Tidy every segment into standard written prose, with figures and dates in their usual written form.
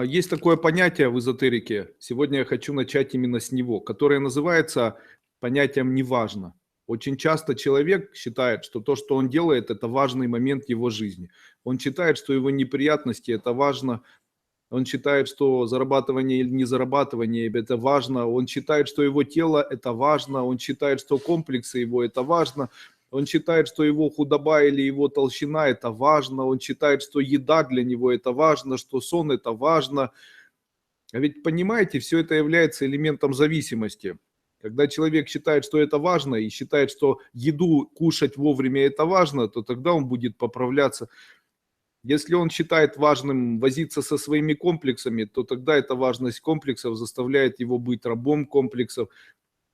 Есть такое понятие в эзотерике, сегодня я хочу начать именно с него, которое называется понятием «неважно». Очень часто человек считает, что то, что он делает, это важный момент его жизни. Он считает, что его неприятности– это важно, он считает, что зарабатывание или не зарабатывание– это важно, он считает, что его тело– это важно, он считает, что комплексы его– это важно, он считает, что его худоба или его толщина– это важно, он считает, что еда для него– это важно, что сон– это важно. А ведь, понимаете, все это является элементом зависимости. Когда человек считает, что это важно, и считает, что еду кушать вовремя это важно, то тогда он будет поправляться. Если он считает важным возиться со своими комплексами, то тогда эта важность комплексов заставляет его быть рабом комплексов.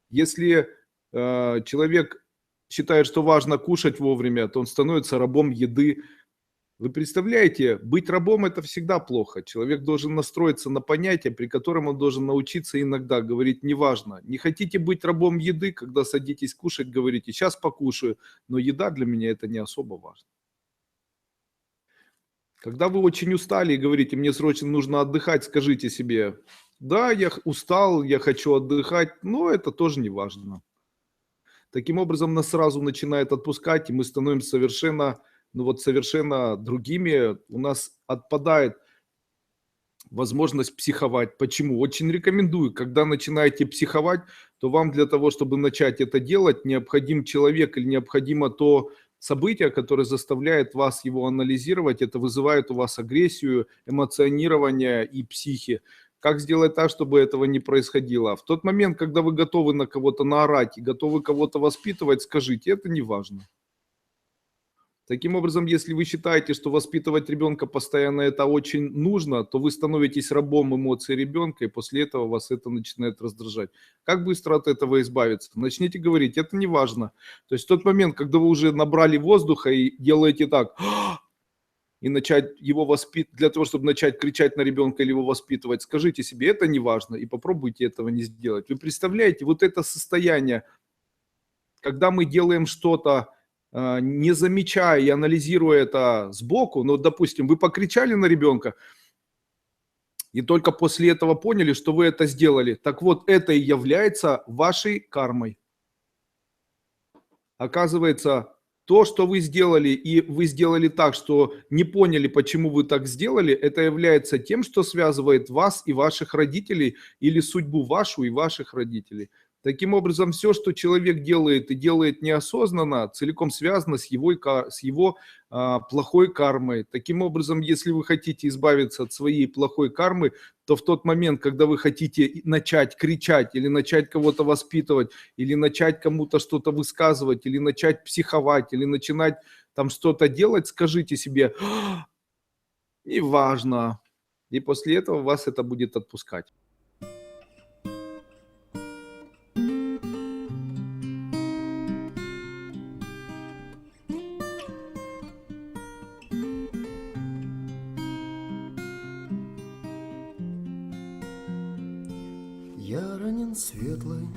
Если человек считает, что важно кушать вовремя, то он становится рабом еды. Вы представляете, быть рабом– это всегда плохо. Человек должен настроиться на понятие, при котором он должен научиться иногда говорить «неважно». Не хотите быть рабом еды, когда садитесь кушать, говорите «сейчас покушаю», но еда для меня– это не особо важно. Когда вы очень устали и говорите «мне срочно нужно отдыхать», скажите себе «да, я устал, я хочу отдыхать, но это тоже не важно». Таким образом, нас сразу начинает отпускать, и мы становимся совершенно, ну вот совершенно другими. У нас отпадает возможность психовать. Почему? Очень рекомендую, когда начинаете психовать, то вам для того, чтобы начать это делать, необходим человек или необходимо то событие, которое заставляет вас его анализировать. Это вызывает у вас агрессию, эмоционирование и психи. Как сделать так, чтобы этого не происходило? В тот момент, когда вы готовы на кого-то наорать и готовы кого-то воспитывать, скажите, это не важно. Таким образом, если вы считаете, что воспитывать ребенка постоянно это очень нужно, то вы становитесь рабом эмоций ребенка, и после этого вас это начинает раздражать. Как быстро от этого избавиться? Начните говорить, это не важно. То есть в тот момент, когда вы уже набрали воздуха и делаете так, и начать его воспитывать, для того, чтобы начать кричать на ребенка или его воспитывать, скажите себе, это не важно, и попробуйте этого не сделать. Вы представляете, вот это состояние, когда мы делаем что-то, не замечая и анализируя это сбоку, ну, допустим, вы покричали на ребенка, и только после этого поняли, что вы это сделали. Так вот, это и является вашей кармой. Оказывается, то, что вы сделали, и вы сделали так, что не поняли, почему вы так сделали, это является тем, что связывает вас и ваших родителей, или судьбу вашу и ваших родителей. Таким образом, все, что человек делает и делает неосознанно, целиком связано с его плохой кармой. Таким образом, если вы хотите избавиться от своей плохой кармы, то в тот момент, когда вы хотите начать кричать или начать кого-то воспитывать, или начать кому-то что-то высказывать, или начать психовать, или начинать там что-то делать, скажите себе: неважно. И после этого вас это будет отпускать. Я ранен светлой